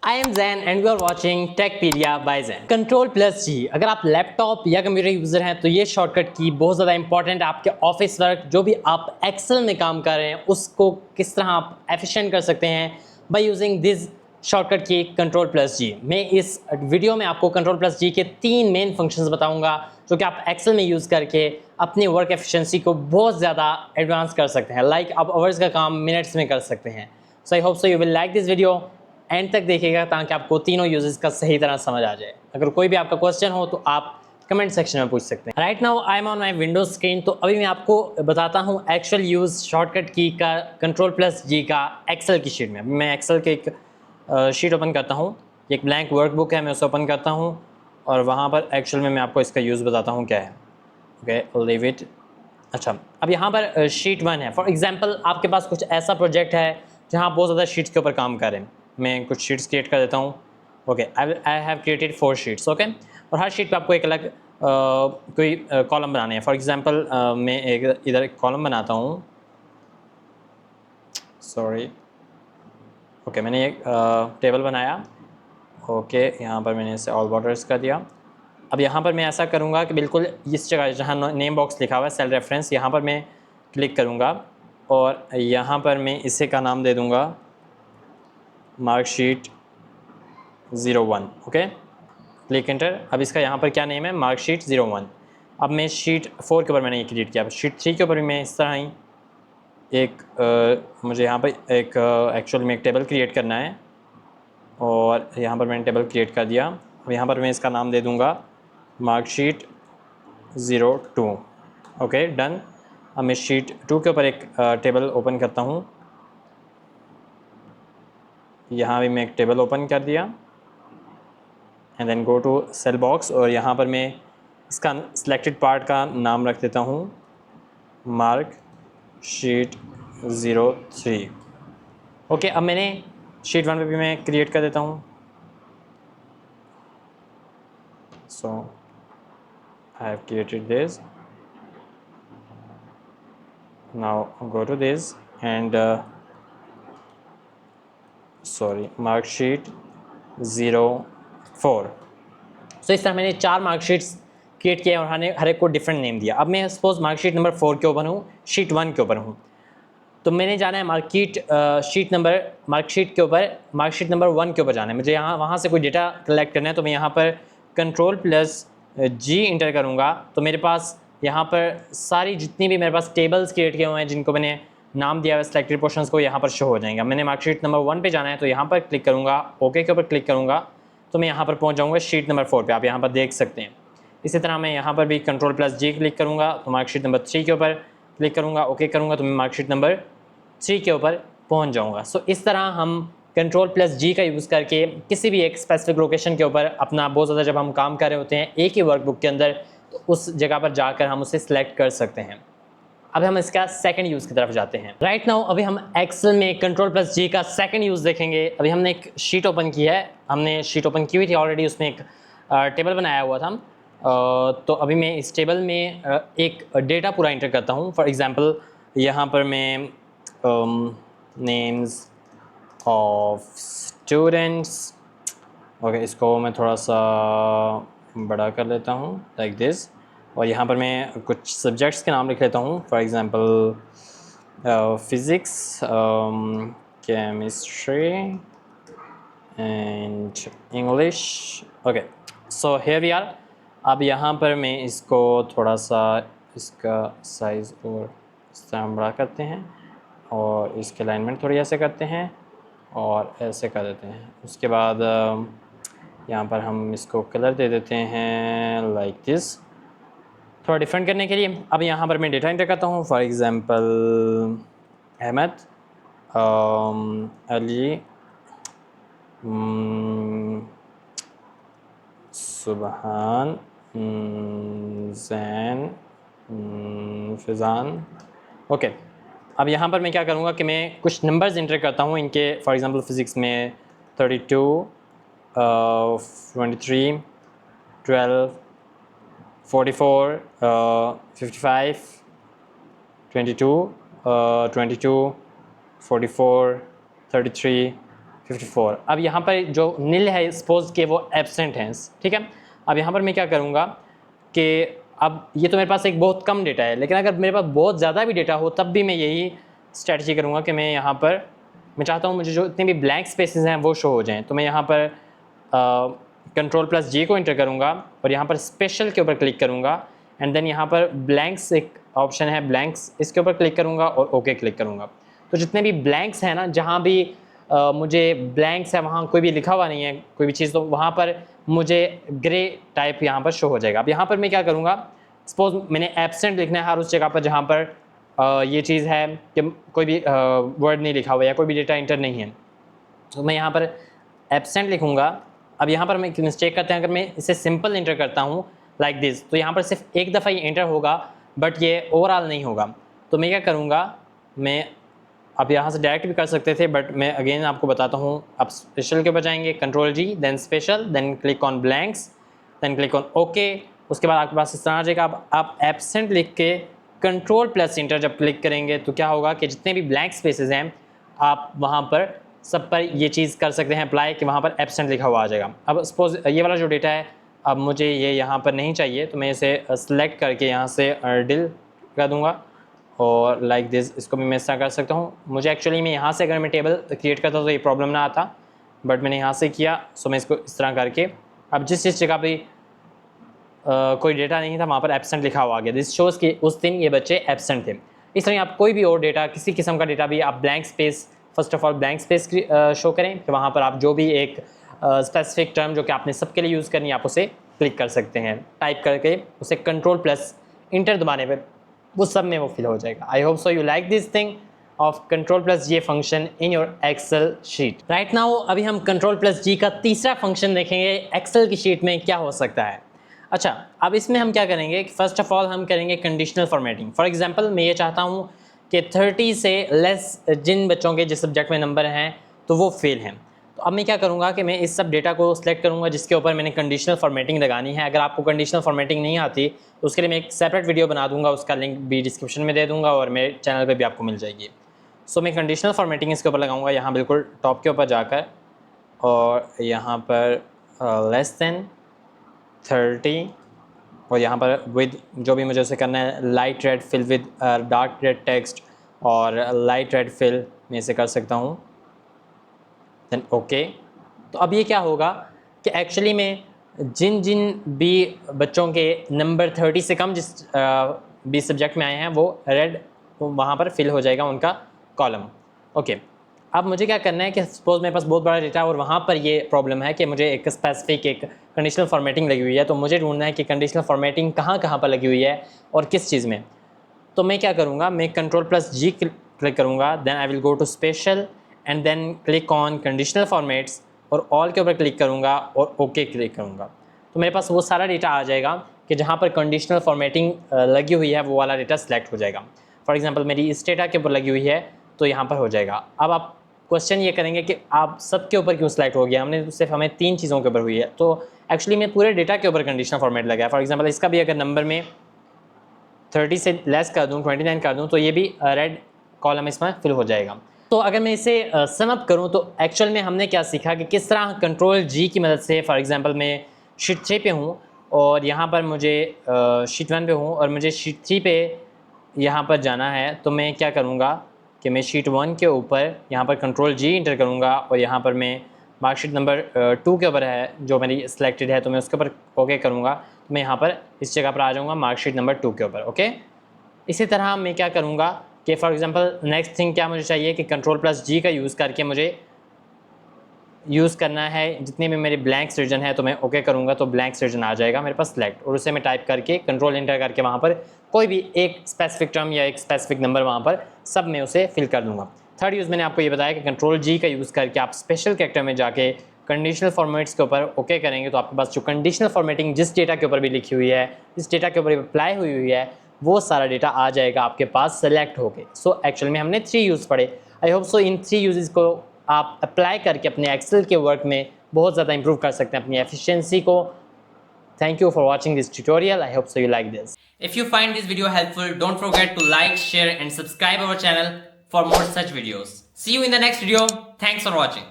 I am Jain and you are watching Techpedia by Jain. Ctrl+G, अगर आप laptop या computer user हैं तो ये शॉर्टकट की बहुत ज़्यादा इंपॉर्टेंट है। आपके ऑफिस वर्क जो भी आप एक्सेल में काम कर रहे हैं उसको किस तरह आप एफिशिएंट कर सकते हैं बाय यूजिंग दिस शॉर्टकट की Ctrl+G। मैं इस वीडियो में आपको Ctrl+G के 3 मेन फंक्शंस बताऊंगा जो कि आप एक्सेल में यूज़ करके अपनी वर्क एफिशिएंसी को बहुत ज़्यादा एडवांस कर सकते हैं। लाइक आप आवर्स का काम मिनट्स में कर सकते हैं। So I hope so you will like this video, end तक देखिएगा ताकि आपको तीनों यूजेस का सही तरह समझ आ जाए। अगर कोई भी आपका क्वेश्चन हो तो आप कमेंट सेक्शन में पूछ सकते हैं। Right now I am on my Windows screen. तो अभी मैं आपको बताता हूँ एक्चुअल यूज शॉर्टकट की का Ctrl+G का एक्सेल की शीट में। मैं एक्सेल के एक शीट ओपन करता हूँ, एक ब्लैंक वर्कबुक है, मैं उसे ओपन करता हूँ और वहाँ पर एक्चुअल में मैं आपको इसका यूज़ बताता हूँ क्या है। Okay, leave it. अच्छा, अब यहाँ पर शीट 1 है। फॉर एग्जांपल आपके पास कुछ ऐसा प्रोजेक्ट है जहाँ आप बहुत ज़्यादा शीट्स के ऊपर काम कर रहे हैं। मैं कुछ शीट्स क्रिएट कर देता हूँ। Okay, I have created 4 sheets. Okay, और हर शीट पे आपको एक अलग कोई कॉलम बनाने हैं। फॉर एग्जांपल मैं एक इधर एक कॉलम बनाता हूँ। सॉरी, ओके, मैंने एक टेबल बनाया। ओके, यहाँ पर मैंने इसे ऑल बॉर्डर्स कर दिया। अब यहाँ पर मैं ऐसा करूँगा कि बिल्कुल इस जगह जहाँ नेम बॉक्स लिखा हुआ है सेल रेफरेंस, यहाँ पर मैं क्लिक करूँगा और यहाँ पर मैं इसे का नाम दे दूँगा मार्कशीट 01। Okay, click enter. अब इसका यहाँ पर क्या नेम है, मार्कशीट 01। अब मैं शीट 4 के ऊपर मैंने ये क्रिएट किया। शीट 3 के ऊपर भी मैं इस तरह ही मुझे यहाँ पर एक एक्चुअल में एक टेबल क्रिएट करना है और यहाँ पर मैंने टेबल क्रिएट कर दिया। अब यहाँ पर मैं इसका नाम दे दूँगा मार्कशीट 02। Okay, done. अब मैं शीट 2 के ऊपर एक टेबल ओपन करता हूँ। यहाँ भी मैं एक टेबल ओपन कर दिया and then go to cell box और यहाँ पर मैं इसका सिलेक्टेड पार्ट का नाम रख देता हूँ मार्कशीट 03। ओके, अब मैंने शीट 1 पे भी मैं क्रिएट कर देता हूँ। So I have created this. now go to this and marksheet 04। So इस तरह मैंने 4 मार्कशीट्स क्रिएट किए और हर एक को डिफरेंट नेम दिया। अब मैं सपोज मार्कशीट नंबर 4 के ऊपर हूँ, शीट 1 के ऊपर हूँ, तो मैंने जाना है मार्कशीट के ऊपर मार्कशीट नंबर 1 के ऊपर जाना है। मुझे यहाँ वहाँ से कोई डेटा कलेक्ट करना है तो मैं यहाँ पर Ctrl+G इंटर करूँगा तो मेरे पास यहाँ पर सारी जितनी भी मेरे पास टेबल्स क्रिएट किए हुए हैं जिनको मैंने नाम दिया हुआ सिलेक्टेड पोर्शंस को यहाँ पर शो हो जाएंगे। मैंने मार्कशीट नंबर 1 पे जाना है तो यहाँ पर क्लिक करूँगा, ओके के ऊपर क्लिक करूँगा तो मैं यहाँ पर पहुँच जाऊँगा शीट नंबर 4 पे। आप यहाँ पर देख सकते हैं। इसी तरह मैं यहाँ पर भी Ctrl+G क्लिक करूँगा तो मार्कशीट नंबर 3 के ऊपर क्लिक करूँगा, ओके करूँगा तो मैं मार्कशीट नंबर 3 के ऊपर पहुँच जाऊँगा। सो इस तरह हम Ctrl+G का यूज़ करके किसी भी एक स्पेसिफिक लोकेशन के ऊपर अपना बहुत ज़्यादा जब हम काम कर रहे होते हैं एक ही वर्कबुक के अंदर तो उस जगह पर जाकर हम उसे सिलेक्ट कर सकते हैं। अब हम इसका सेकंड यूज़ की तरफ जाते हैं। राइट नाउ अभी हम एक्सेल में Ctrl+G का सेकंड यूज़ देखेंगे। अभी हमने एक शीट ओपन की है, हमने शीट ओपन की हुई थी ऑलरेडी, उसमें एक टेबल बनाया हुआ था। तो अभी मैं इस टेबल में एक डेटा पूरा इंटर करता हूँ। फॉर एग्जांपल यहाँ पर मैं नेम्स ऑफ स्टूडेंट्स, ओके इसको मैं थोड़ा सा बड़ा कर लेता हूँ लाइक दिस, और यहाँ पर मैं कुछ सब्जेक्ट्स के नाम लिख लेता हूँ। For example physics, chemistry and English. Okay, so here we are. अब यहाँ पर मैं इसको थोड़ा सा इसका साइज़ और इस तरह बड़ा करते हैं और इसके अलाइनमेंट थोड़ी ऐसे करते हैं और ऐसे कर देते हैं। उसके बाद यहाँ पर हम इसको कलर दे देते हैं लाइक दिस, थोड़ा डिफरेंट करने के लिए। अब यहाँ पर मैं डेटा एंटर करता हूँ। फॉर एग्जांपल अहमद, अली, सुबहान, जैन, फिज़ान। ओके, अब यहाँ पर मैं क्या करूँगा कि मैं कुछ नंबर्स इंटर करता हूँ इनके। फॉर एग्जांपल फ़िज़िक्स में 32, 23, 12, 44, 55, 22, 22, 44, 33, 54। अब यहाँ पर जो नील है सपोज के वो एब्सेंट हैं, ठीक है। अब यहाँ पर मैं क्या करूँगा कि अब ये तो मेरे पास एक बहुत कम डेटा है, लेकिन अगर मेरे पास बहुत ज़्यादा भी डेटा हो तब भी मैं यही स्ट्रैटेजी करूँगा कि मैं यहाँ पर मैं चाहता हूँ मुझे जो इतने भी ब्लैंक स्पेसेस हैं वो शो हो जाएं। तो मैं यहाँ पर Ctrl+G को इंटर करूँगा और यहाँ पर स्पेशल के ऊपर क्लिक करूँगा एंड देन यहाँ पर ब्लैंक्स एक ऑप्शन है ब्लैंक्स, इसके ऊपर क्लिक करूँगा और ओके क्लिक करूँगा। तो जितने भी ब्लैंक्स हैं ना, जहाँ भी मुझे ब्लैंक्स है वहाँ कोई भी लिखा हुआ नहीं है कोई भी चीज़, तो वहाँ पर मुझे ग्रे टाइप यहाँ पर शो हो जाएगा। अब यहाँ पर मैं क्या करूँगा, सपोज मैंने एब्सेंट लिखना है हर उस जगह पर जहाँ पर ये चीज़ है कि कोई भी वर्ड नहीं लिखा हुआ या कोई भी डेटा इंटर नहीं है, तो मैं यहाँ पर एब्सेंट लिखूँगा। अब यहाँ पर मैं मिस्टेक करते हैं, अगर मैं इसे सिंपल इंटर करता हूँ लाइक दिस, तो यहाँ पर सिर्फ एक दफ़ा ये इंटर होगा बट ये ओवरऑल नहीं होगा। तो मैं क्या करूँगा, मैं आप यहाँ से डायरेक्ट भी कर सकते थे बट मैं अगेन आपको बताता हूँ। आप स्पेशल के ऊपर जाएंगे, Ctrl+G then special then click on blanks then click on okay. उसके बाद आपके पास इस तरह आ जाएगा। आप एब्सेंट लिख के Ctrl+Enter जब क्लिक करेंगे तो क्या होगा कि जितने भी ब्लैंक स्पेसेस हैं आप वहाँ पर सब पर ये चीज़ कर सकते हैं अप्लाई कि वहाँ पर एब्सेंट लिखा हुआ आ जाएगा। अब सपोज ये वाला जो डेटा है अब मुझे ये यहाँ पर नहीं चाहिए, तो मैं इसे सेलेक्ट करके यहाँ से डिल कर दूँगा और लाइक दिस इसको भी मैं इस तरह कर सकता हूँ। मुझे एक्चुअली मैं यहाँ से अगर मैं टेबल क्रिएट करता तो ये प्रॉब्लम ना आता, बट मैंने यहाँ से किया, सो मैं इसको इस तरह करके अब जिस जगह पे कोई डेटा नहीं था वहाँ पर एब्सेंट लिखा हुआ आ गया। दिस शोज़ कि उस दिन ये बच्चे एब्सेंट थे। इस तरह आप कोई भी और डेटा किसी किस्म का डेटा भी आप blank space, first of all blank space show करें, फिर वहाँ पर आप जो भी एक स्पेसिफिक टर्म जो कि आपने सबके लिए यूज़ करनी है आप उसे क्लिक कर सकते हैं, टाइप करके उसे Ctrl+Enter दबाने पर वो सब में वो फिल हो जाएगा। I hope so you like this thing of Ctrl+J function in your Excel sheet. Right now अभी हम Ctrl+G का तीसरा फंक्शन देखेंगे एक्सेल की शीट में क्या हो सकता है। अच्छा, अब इसमें हम क्या करेंगे, फर्स्ट ऑफ ऑल हम करेंगे कंडीशनल फॉर्मेटिंग। फॉर एग्जांपल मैं ये चाहता हूँ कि 30 से लेस जिन बच्चों के जिस सब्जेक्ट में नंबर हैं तो वो फेल हैं। तो अब मैं क्या करूँगा कि मैं इस सब डेटा को सिलेक्ट करूँगा जिसके ऊपर मैंने कंडीशनल फॉर्मेटिंग लगानी है। अगर आपको कंडीशनल फॉर्मेटिंग नहीं आती तो उसके लिए मैं एक सेपरेट वीडियो बना दूँगा, उसका लिंक भी डिस्क्रिप्शन में दे दूँगा और मेरे चैनल पर भी आपको मिल जाएगी। सो मैं कंडीशनल फॉर्मेटिंग इसके ऊपर लगाऊँगा, यहाँ बिल्कुल टॉप के ऊपर जाकर और यहाँ पर लेस दैन 30 और यहाँ पर विद जो भी मुझे उसे करना है, light red fill with dark red text और लाइट रेड फिल मैं इसे कर सकता हूँ, देन ओके। तो अब ये क्या होगा कि एक्चुअली में जिन जिन भी बच्चों के नंबर 30 से कम जिस भी सब्जेक्ट में आए हैं वो रेड वहाँ पर फिल हो जाएगा उनका कॉलम। ओके, अब मुझे क्या करना है कि सपोज मेरे पास बहुत बड़ा डेटा और वहाँ पर ये प्रॉब्लम है कि मुझे एक स्पेसिफिक एक कंडीशनल फॉर्मेटिंग लगी हुई है, तो मुझे ढूंढना है कि कंडीशनल फॉर्मेटिंग कहाँ पर लगी हुई है और किस चीज़ में। तो मैं क्या करूँगा, मैं Ctrl+G क्लिक करूँगा, then I will go to special and then click on conditional formats और ऑल के ऊपर क्लिक करूँगा और ओके क्लिक करूँगा। तो मेरे पास वो सारा डेटा आ जाएगा कि जहाँ पर कंडीशनल फॉर्मेटिंग लगी हुई है वो वाला डेटा सेलेक्ट हो जाएगा। फॉर एग्जांपल मेरी इस डेटा के ऊपर लगी हुई है तो यहाँ पर हो जाएगा। अब आप क्वेश्चन ये करेंगे कि आप सबके ऊपर क्यों सेलेक्ट हो गया, हमने सिर्फ हमें 3 चीज़ों के ऊपर हुई है। तो एक्चुअली मैं पूरे डेटा के ऊपर कंडीशनल फॉर्मेट लगा है। फॉर एग्जांपल इसका भी अगर नंबर में 30 से लेस कर दूँ, 29 कर दूँ, तो ये भी रेड कॉलम इसमें फिल हो जाएगा। तो अगर मैं इसे सम अप करूँ तो एक्चुअल में हमने क्या सीखा कि किस तरह Ctrl+G की मदद से, फॉर एग्जांपल मैं शीट 3 पे हूँ और यहाँ पर मुझे शीट 1 पे हूँ और मुझे शीट 3 पे यहाँ पर जाना है, तो मैं क्या करूँगा कि मैं शीट 1 के ऊपर यहाँ पर Ctrl+G इंटर करूँगा और यहाँ पर मैं मार्कशीट नंबर 2 के ऊपर है जो मेरी सिलेक्टेड है, तो मैं उसके ऊपर ओके करूँगा। तो मैं यहाँ पर इस जगह पर आ जाऊँगा मार्कशीट नंबर 2 के ऊपर। ओके, इसी तरह मैं क्या करूँगा कि फॉर एग्जांपल नेक्स्ट थिंग क्या मुझे चाहिए कि Ctrl+G का यूज़ करके मुझे यूज़ करना है जितने भी मेरे ब्लैंक रीजन है, तो मैं ओके करूँगा तो ब्लैंक रीजन आ जाएगा मेरे पास सिलेक्ट, और उसे मैं टाइप करके कंट्रोल एंटर करके वहाँ पर कोई भी एक स्पेसिफिक टर्म या एक स्पेसिफिक नंबर वहाँ पर सब में उसे फिल कर दूँगा। थर्ड यूज़ मैंने आपको ये बताया कि Ctrl+G का यूज़ करके आप स्पेशल कैरेक्टर में जाके कंडीशनल फॉर्मेट्स के ऊपर ओके करेंगे तो आपके पास जो कंडीशनल फॉर्मेटिंग जिस डेटा के ऊपर भी लिखी हुई है, जिस डेटा के ऊपर अप्लाई हुई है, वो सारा डेटा आ जाएगा आपके पास सेलेक्ट होके। सो एक्चुअल में हमने 3 यूज़ पढ़े। आई होप सो इन 3 यूजेस को आप अप्लाई करके अपने एक्सेल के वर्क में बहुत ज़्यादा इंप्रूव कर सकते हैं अपनी एफिशिएंसी को। Thank you for watching this tutorial. I hope so you like this. If you find this video helpful, don't forget to like, share and subscribe our channel for more such videos. See you in the next video. Thanks for watching.